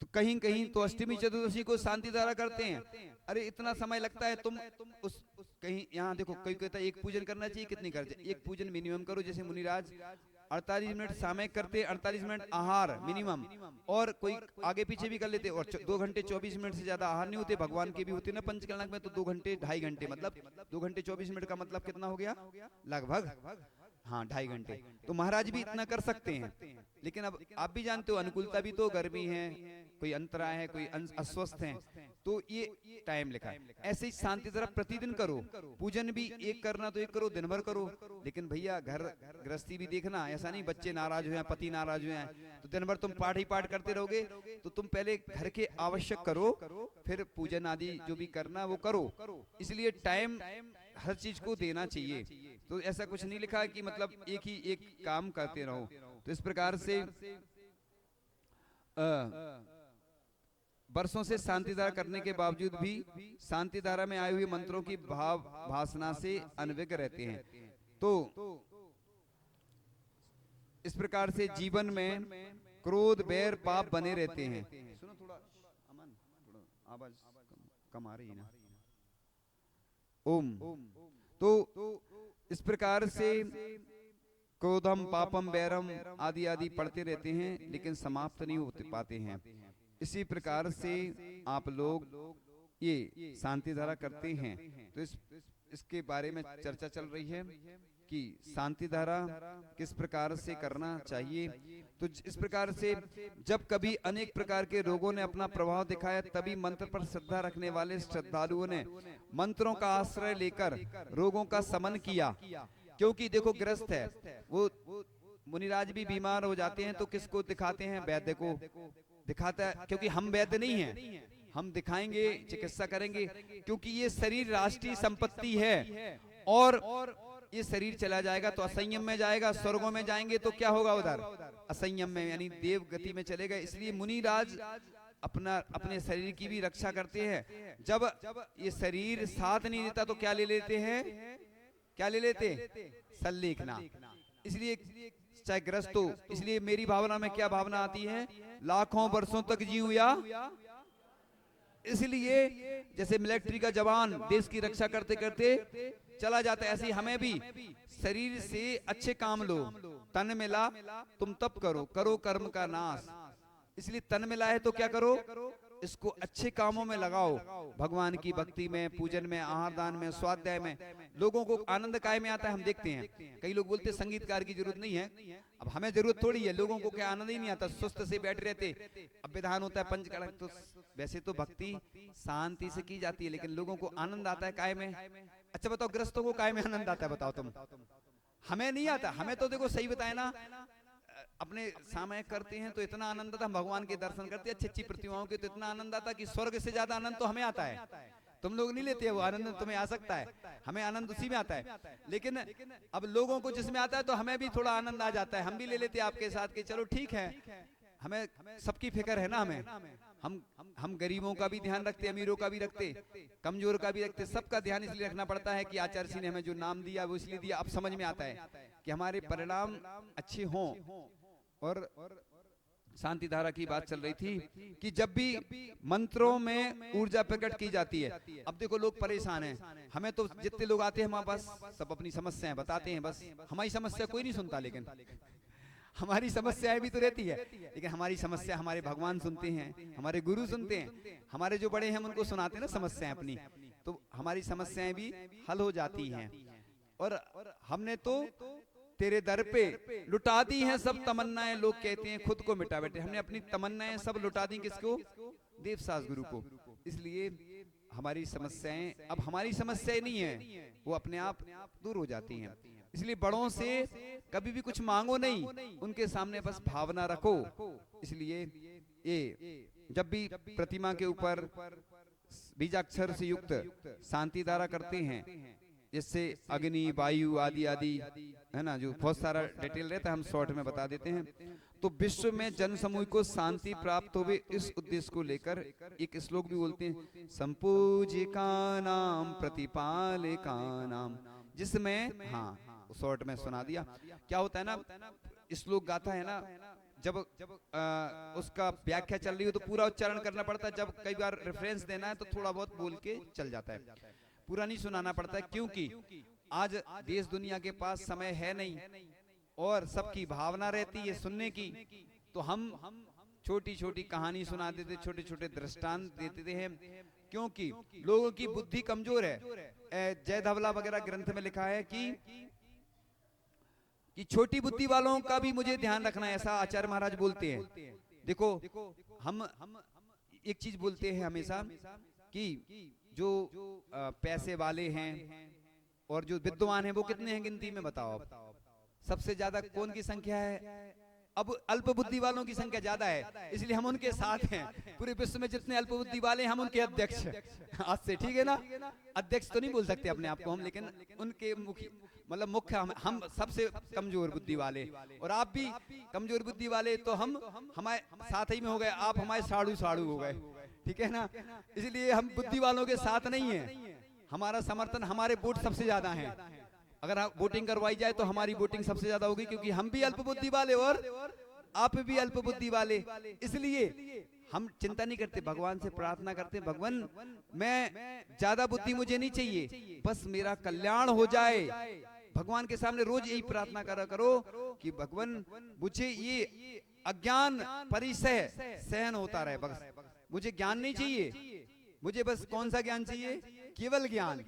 तो कहीं कहीं तो अष्टमी चतुर्दशी को शांति धारा करते हैं। अरे इतना समय लगता है, तुम उस कहीं यहाँ देखो, कोई कहता है एक पूजन करना चाहिए, कितनी कर चाहिए, एक पूजन मिनिमम करो। जैसे मुनिराज 48 मिनट सामयिक करते, 48 मिनट आहार मिनिमम, और कोई आगे पीछे भी कर लेते, और 2 घंटे 24 मिनट से ज्यादा आहार नहीं होते। भगवान के भी होते ना पंचकल्याण में, तो 2 घंटे 2.5 घंटे, मतलब 2 घंटे 24 मिनट का मतलब कितना हो गया लगभग, हाँ 2.5 घंटे। तो महाराज भी इतना कर सकते हैं, लेकिन अब आप भी जानते हो अनुकूलता भी तो, गर्मी है, कोई अंतराय है, कोई अस्वस्थ है, तो ये टाइम लिखा है। ऐसे ही शांति तरह प्रतिदिन करो, पूजन भी एक करना तो एक करो, दिन भर करो, लेकिन भैया घर गृहस्थी भी देखना। ऐसा नहीं बच्चे नाराज हुए हैं, पति नाराज हुए हैं, तो दिन भर तुम पाठ ही पाठ करते रहोगे। तो तुम पहले घर के आवश्यक करो, फिर पूजन आदि जो भी करना वो करो। इसलिए टाइम हर चीज को देना चाहिए। तो ऐसा कुछ नहीं लिखा कि मतलब एक काम करते रहो। तो इस प्रकार से वर्षों से शांति धारा करने के बावजूद भी शांति धारा में आए हुए मंत्रों की भाव भासना से अनभिज्ञ रहते हैं। तो इस प्रकार से जीवन में क्रोध बैर पाप बने रहते हैं। सुनो थोड़ा अमन, थोड़ा आवाज कम आ रही है ना। ओम। तो इस प्रकार से क्रोधम पापम बैरम आदि आदि पढ़ते रहते हैं, लेकिन समाप्त नहीं होते पाते हैं। इसी प्रकार से आप लोग ये शांति धारा करते हैं। तो इसके बारे में चर्चा चल रही है कि शांति धारा किस प्रकार से करना चाहिए। तो इस प्रकार से जब कभी अनेक प्रकार के रोगों ने अपना प्रभाव दिखाया, तभी मंत्र पर श्रद्धा रखने वाले श्रद्धालुओं ने मंत्रों का आश्रय लेकर रोगों का शमन किया। क्योंकि देखो गृहस्थ है, वो मुनिराज भी बीमार हो जाते हैं तो किसको दिखाते हैं, वैद्य को दिखाता है, क्योंकि हम वैद्य नहीं हैं, हम दिखाएंगे, चिकित्सा करेंगे, क्योंकि ये शरीर राष्ट्रीय संपत्ति है, और ये शरीर चला जाएगा तो असंयम में जाएगा। स्वर्गों में जाएंगे तो क्या होगा, उधर असंयम में, यानी देव गति में चलेगा। इसलिए मुनिराज अपने शरीर की भी रक्षा करते हैं। जब ये शरीर साथ नहीं देता तो क्या ले लेते हैं, क्या ले लेते, सल्लेखना। इसलिए चाहे ग्रस्त हो, इसलिए मेरी भावना में क्या भावना आती है, लाखों वर्षों तक जीऊं या, इसलिए जैसे मिलिट्री का जवान देश की रक्षा करते करते चला जाता है, ऐसे ही हमें भी शरीर से अच्छे काम लो। तन मिला तुम तप करो, करो कर्म का नाश। इसलिए तन मिला है तो क्या करो, इसको अच्छे कामों में लगाओ, भगवान की भक्ति में, पूजन में, आहार दान में, स्वाध्याय में। लोगों को आनंद काय में आता है, हम देखते हैं। कई लोग बोलते संगीतकार की जरूरत नहीं है, अब हमें जरूरत थोड़ी है, लोगों को क्या आनंद ही नहीं आता, सुस्त से बैठे रहते। अब विधान होता है पंचकर्म, तो वैसे तो भक्ति शांति से की जाती है, लेकिन लोगों को आनंद आता है काय में। अच्छा बताओ, ग्रस्तों को काय में आनंद आता है, बताओ तुम। हमें नहीं आता। हमें तो देखो सही बताए ना, अपने सामयिक करते हैं तो इतना आनंद आता, हम भगवान के दर्शन करते हैं अच्छी अच्छी प्रतिमाओं के, तो इतना आनंद आता कि स्वर्ग से ज्यादा आनंद तो हमें आता है। तुम लोग नहीं लेते, वो आनंद तुम्हें आ सकता है, हमें आनंद उसी में आता है। लेकिन अब लोगों को जिसमें आता है तो हमें भी थोड़ा आनंद आ जाता है, हम भी ले लेते हैं आपके साथ कि चलो ठीक है, हमें सबकी फिक्र है ना, हमें हम गरीबों का भी ध्यान रखते, अमीरों का भी रखते, कमजोर का भी रखते, सबका ध्यान इसलिए रखना पड़ता है कि आचार्य जी ने हमें जो नाम दिया वो इसलिए दिया। अब समझ में आता है कि हमारे परिणाम अच्छे हों। और शांति धारा की बात चल रही थी कि जब भी मंत्रों में ऊर्जा प्रकट की जाती है, अब देखो लोग परेशान हैं, हमें तो जितने लोग आते हैं हमारे पास सब अपनी समस्याएं बताते हैं, बस हमारी समस्या कोई नहीं सुनता, लेकिन हमारी समस्याएं भी तो रहती है, लेकिन हमारी समस्या हमारे भगवान सुनते हैं, हमारे गुरु सुनते हैं, हमारे जो बड़े हैं उनको सुनाते हैं ना समस्याएं अपनी, तो हमारी समस्याएं भी हल हो जाती हैं। और हमने तो तेरे दर पे लुटा दी हैं सब तमन्नाएं, लोग कहते हैं खुद को मिटा बैठे, हमने अपनी तमन्नाएं सब लुटा दी किसको? देवसास गुरु को। इसलिए हमारी समस्याएं अब हमारी समस्याएं नहीं है, वो अपने आप दूर हो जाती हैं। इसलिए बड़ों से कभी भी कुछ मांगो नहीं, उनके सामने बस भावना रखो। इसलिए ये जब भी प्रतिमा के ऊपर बीजाक्षर से युक्त शांति धारा करते हैं, जिससे अग्नि, वायु आदि आदि है ना, जो बहुत सारा डिटेल रहता है, हम शॉर्ट में बता देते हैं। तो विश्व में जन समूह को शांति प्राप्त होवे, इस उद्देश्य को लेकर एक श्लोक भी बोलते हैं, संपूजिका नाम प्रतिपालिका नाम, जिसमें हाँ शॉर्ट में सुना दिया। क्या होता है ना, श्लोक गाथा है ना, जब उसका व्याख्या चल रही हो तो पूरा उच्चारण करना पड़ता है, जब कई बार रेफरेंस देना है तो थोड़ा बहुत बोल के चल जाता है, पूरा नहीं सुनाना पड़ता है, क्योंकि आज देश दुनिया के पास समय है नहीं और सबकी भावना रहती है सुनने की, तो हम छोटी छोटी कहानी सुना देते, छोटे छोटे दृष्टांत देते हैं, क्योंकि लोगों की बुद्धि कमजोर है। जय धवला वगैरह ग्रंथ में लिखा है कि छोटी बुद्धि वालों का भी मुझे ध्यान रखना है, ऐसा आचार्य महाराज बोलते हैं। देखो हम एक चीज बोलते हैं हमेशा कि जो पैसे वाले हैं और जो विद्वान हैं वो कितने हैं गिनती में, बताओ सबसे ज्यादा कौन की संख्या है? अब अल्प बुद्धि वालों की संख्या ज्यादा है, इसलिए हम उनके साथ हैं। पूरे विश्व में जितने अल्प बुद्धि वाले हैं हम उनके अध्यक्ष हैं आज से, ठीक है ना। अध्यक्ष तो नहीं बोल सकते अपने आप को हम, लेकिन उनके मतलब मुख्य हम सबसे कमजोर बुद्धि वाले, और आप भी कमजोर बुद्धि वाले, तो हम हमारे साथ ही में हो गए, आप हमारे साड़ू साड़ू हो गए, ठीक है ना। इसलिए हम बुद्धि वालों के साथ नहीं है, हमारा समर्थन, हमारे वोट सबसे ज्यादा हैं। अगर वोटिंग करवाई जाए तो हमारी वोटिंग सबसे ज्यादा होगी, क्योंकि हम भी अल्प बुद्धि वाले और आप भी अल्प बुद्धि वाले। इसलिए हम चिंता नहीं करते, भगवान से प्रार्थना करते, भगवान मैं ज्यादा बुद्धि मुझे नहीं चाहिए, बस मेरा कल्याण हो जाए। भगवान के सामने रोज यही प्रार्थना करा करो कि भगवान मुझे ये अज्ञान परिसय सहन होता रहे, बस मुझे ज्ञान नहीं चाहिए, मुझे बस कौन सा ज्ञान चाहिए? केवल ज्ञान।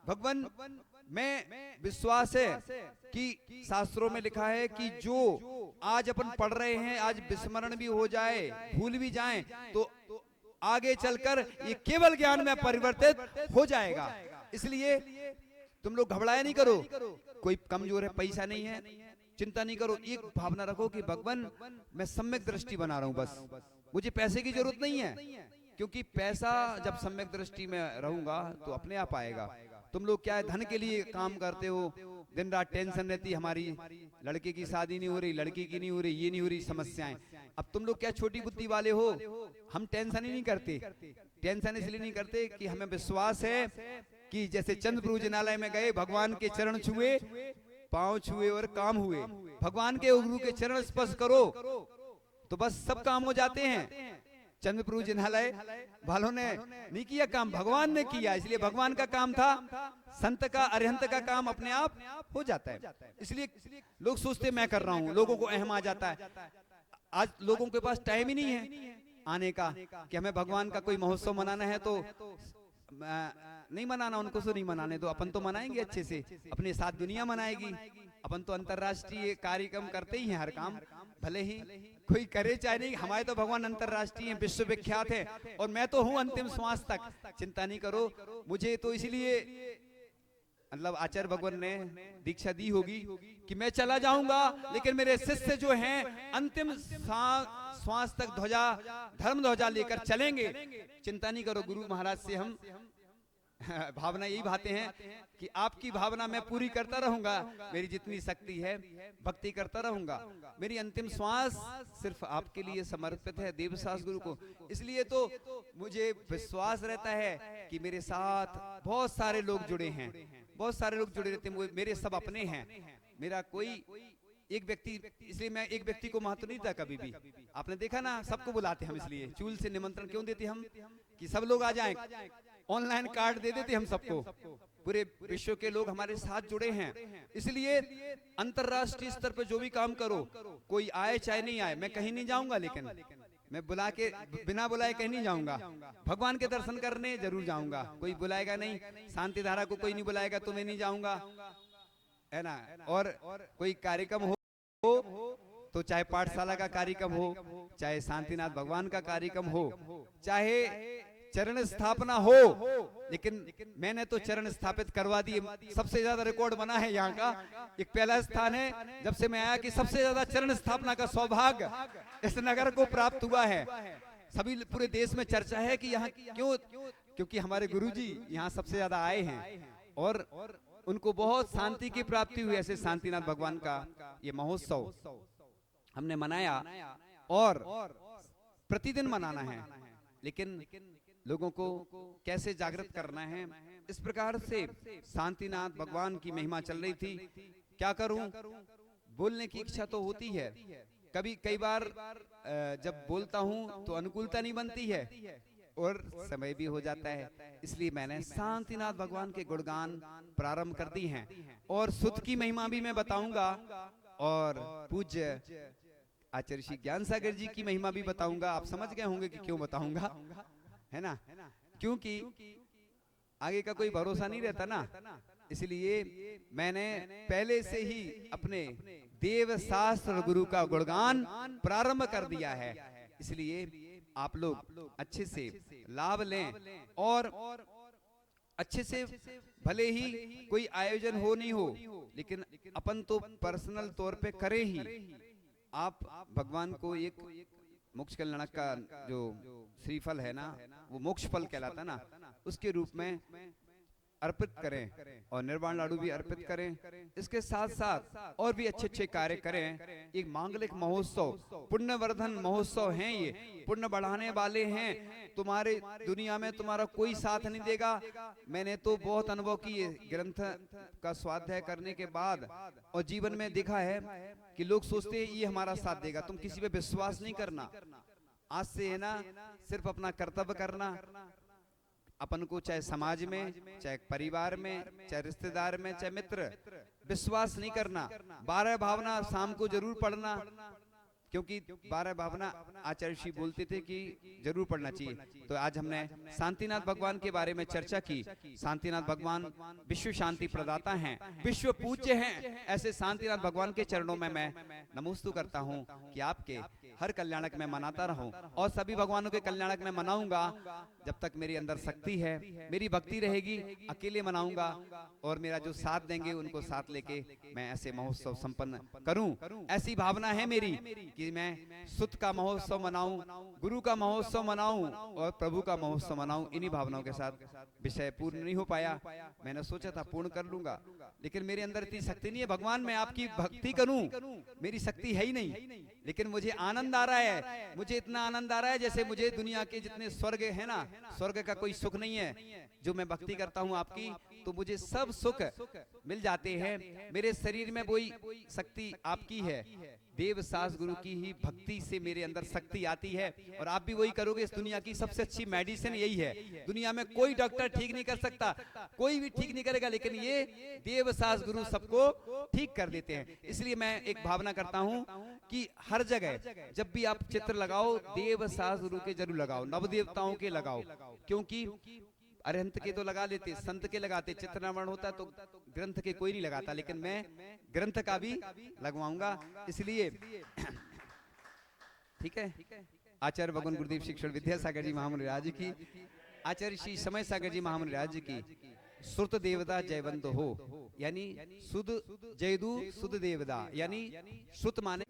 भगवान मैं विश्वास है कि शास्त्रों में लिखा है कि जो आज अपन पढ़ रहे हैं, आज विस्मरण भी हो जाए, भूल भी जाएं, तो आगे चलकर ये केवल ज्ञान में परिवर्तित हो जाएगा। इसलिए तुम लोग घबराया नहीं करो, कोई कमजोर है, पैसा नहीं है, चिंता नहीं करो, एक भावना रखो कि भगवान मैं सम्यक दृष्टि बना रहा हूं, बस मुझे पैसे की जरूरत नहीं है, क्योंकि पैसा जब सम्यक दृष्टि में रहूंगा तो अपने आप आएगा। तुम लोग क्या है, धन के लिए काम करते हो, दिन रात टेंशन रहती, हमारी लड़के की शादी नहीं हो रही, लड़की की नहीं हो रही, ये नहीं हो रही, समस्याएं। अब तुम लोग क्या छोटी बुद्धि वाले हो, हम टेंशन ही नहीं करते। टेंशन इसलिए नहीं करते कि हमें विश्वास है कि जैसे चंद्रप्रभु जिनालय में गए, भगवान के चरण छुए, पांव छुए और काम हुए। भगवान के गुरु के चरण स्पर्श करो तो बस सब काम हो जाते हैं। चंद्रप्रभु जिनालय वालों ने नहीं किया काम, भगवान ने किया, इसलिए भगवान का काम था। संत का, अरिहंत का काम अपने आप हो जाता है। इसलिए लोग सोचते मैं कर रहा हूं, लोगों को अहम आ जाता है। आज लोगों के पास टाइम ही नहीं है आने का कि हमें भगवान का कोई महोत्सव मनाना है, तो नहीं मनाना, उनको तो नहीं मनाने दो, अपन तो मनाएंगे अच्छे से, अपने साथ दुनिया मनाएगी। अपन तो अंतरराष्ट्रीय कार्यक्रम करते ही हैं, हर काम भले ही कोई करे चाहे नहीं, हमारे तो भगवान अंतरराष्ट्रीय विश्वविख्यात है, और मैं तो हूं अंतिम श्वास तक, चिंता नहीं करो। मुझे तो इसलिए मतलब आचार्य भगवान ने दीक्षा दी होगी कि मैं चला जाऊंगा, लेकिन मेरे शिष्य जो हैं अंतिम श्वास तक ध्वजा, धर्म ध्वजा लेकर चलेंगे। चिंता नहीं करो, गुरु महाराज से हम भावना यही भाते हैं कि आपकी भावना मैं पूरी करता रहूंगा, मेरी जितनी शक्ति है भक्ति करता रहूंगा। मेरी अंतिम श्वास सिर्फ आपके लिए समर्पित है देवसास गुरु को। इसलिए तो मुझे विश्वास रहता है कि मेरे साथ बहुत सारे लोग जुड़े हैं, बहुत सारे लोग जुड़े रहते हैं, मेरे सब अपने हैं। मेरा कोई एक व्यक्ति, इसलिए मैं एक व्यक्ति को महत्व नहीं था कभी भी। आपने देखा ना, सबको बुलाते हम, इसलिए चूल से निमंत्रण क्यों देते हम कि सब लोग आ जाएं। ऑनलाइन कार्ड दे देते हम सबको, पूरे विश्व के लोग हमारे साथ जुड़े हैं। इसलिए अंतरराष्ट्रीय स्तर पर जो भी काम करो, कोई आए चाहे नहीं आए, मैं कहीं नहीं जाऊंगा, लेकिन मैं बुला के बिना बुलाए कहीं नहीं जाऊंगा। भगवान के दर्शन करने जरूर जाऊंगा, कोई बुलाएगा नहीं, शांति धारा को कोई नहीं बुलाएगा तो मैं नहीं जाऊंगा, है ना। और कोई कार्यक्रम हो तो चाहे पाठशाला का कार्यक्रम हो, चाहे शांतिनाथ भगवान का कार्यक्रम हो, चाहे चरण स्थापना हो, लेकिन मैंने तो चरण स्थापित करवा दिए। सबसे ज्यादा रिकॉर्ड बना है यहाँ का, एक पहला स्थान है जब से मैं आया कि सबसे ज्यादा चरण स्थापना का सौभाग्य इस नगर को प्राप्त हुआ है। सभी पूरे देश में चर्चा है कि यहाँ क्यों, क्योंकि हमारे गुरुजी यहाँ सबसे ज्यादा आए हैं और उनको बहुत शांति की प्राप्ति हुई। ऐसे शांतिनाथ भगवान का ये महोत्सव हमने मनाया और प्रतिदिन मनाना है, लेकिन लोगों को कैसे जागृत करना है, इस प्रकार से शांतिनाथ भगवान की महिमा चल रही थी। क्या करूं, बोलने की इच्छा तो होती है, कई बार जब बोलता हूं तो अनुकूलता नहीं बनती है और समय भी हो जाता है। इसलिए मैंने शांतिनाथ भगवान के गुणगान प्रारंभ कर दी हैं और सुध की महिमा भी मैं बताऊंगा और पूज्य आचार्य श्री ज्ञान सागर जी की महिमा भी बताऊंगा। आप समझ गए होंगे कि क्यों बताऊंगा, है ना, क्योंकि आगे का कोई भरोसा नहीं रहता ना। इसलिए मैंने पहले से ही अपने देव शास्त्र गुरु का गुणगान प्रारंभ कर दिया है। इसलिए आप लोग अच्छे से लाभ लें और अच्छे से, भले ही कोई आयोजन हो नहीं हो, लेकिन अपन तो पर्सनल तौर पे करें ही। आप भगवान को एक मोक्ष कल्याण का जो श्रीफल है ना, वो मोक्ष फल कहलाता ना, उसके रूप में अर्पित करें और निर्वाण लाडू भी अर्पित करें। इसके साथ साथ और भी अच्छे अच्छे कार्य करें। एक मांगलिक महोत्सव, पुण्यवर्धन महोत्सव हैं, ये पुण्य बढ़ाने वाले हैं। तुम्हारे दुनिया में तुम्हारा कोई साथ नहीं देगा। मैंने तो बहुत अनुभव किए ग्रंथ का स्वाध्याय करने के बाद, और जीवन में देखा है कि लोग सोचते हैं ये हमारा साथ देगा। तुम किसी पे विश्वास नहीं करना। आज से है ना, सिर्फ अपना कर्तव्य करना। अपन को चाहे समाज में, चाहे परिवार में, चाहे रिश्तेदार में, चाहे मित्र, विश्वास नहीं करना। 12 भावना शाम को जरूर पढ़ना, क्योंकि 12 भावना आचार्य श्री बोलते थे कि जरूर पढ़ना चाहिए। तो आज हमने शांतिनाथ भगवान के बारे में चर्चा की। शांतिनाथ भगवान विश्व शांति प्रदाता हैं, विश्व पूज्य हैं। ऐसे शांतिनाथ भगवान के चरणों में मैं नमोस्तु करता हूं कि आपके हर कल्याणक में मनाता रहूं और सभी भगवानों के कल्याणक में मनाऊंगा। जब तक मेरे अंदर शक्ति है, मेरी भक्ति रहेगी, अकेले मनाऊंगा और मेरा जो साथ देंगे उनको साथ लेके मैं ऐसे महोत्सव संपन्न करूं। ऐसी भावना है मेरी कि मैं सुत का महोत्सव मनाऊं, गुरु का महोत्सव मनाऊं और प्रभु का महोत्सव मनाऊं। इन्हीं भावनाओं के साथ विषय पूर्ण नहीं हो पाया। मैंने सोचा था पूर्ण कर लूंगा, लेकिन मेरे अंदर इतनी शक्ति नहीं है। भगवान मैं आपकी भक्ति करूं, मेरी शक्ति है ही नहीं, लेकिन मुझे आनंद आ रहा है। मुझे इतना आनंद आ रहा है जैसे मुझे दुनिया के जितने स्वर्ग है ना, स्वर्ग का कोई सुख नहीं है। जो मैं भक्ति करता हूं आपकी, तो मुझे सब सुख मिल जाते हैं। मेरे शरीर में वही शक्ति आपकी है। देव सास गुरु की ही भक्ति से मेरे अंदर शक्ति आती है और आप भी वही करोगे। इस दुनिया की सबसे अच्छी मेडिसिन यही है। दुनिया में कोई डॉक्टर ठीक नहीं कर सकता, कोई भी ठीक नहीं करेगा, लेकिन ये देव सास गुरु सबको ठीक कर देते हैं। इसलिए मैं एक भावना करता हूं कि हर जगह जब भी आप चित्र लगाओ, देव सास गुरु के जरूर लगाओ, नवदेवताओं के लगाओ। क्योंकि अरहंत के तो लगा लेते, संत के लगाते, चित्रनामण होता तो ग्रंथ के कोई नहीं लगाता, लेकिन मैं ग्रंथ का भी लगवाऊंगा। इसलिए ठीक है, आचार्य भगवान गुरुदेव शिक्षण विद्यासागर जी महामुनि राज की, आचार्य श्री समय सागर जी महामुनि राज की श्रुत देवता जयवंत हो, यानी सुध जयदू सुध देवता, यानी श्रुत माने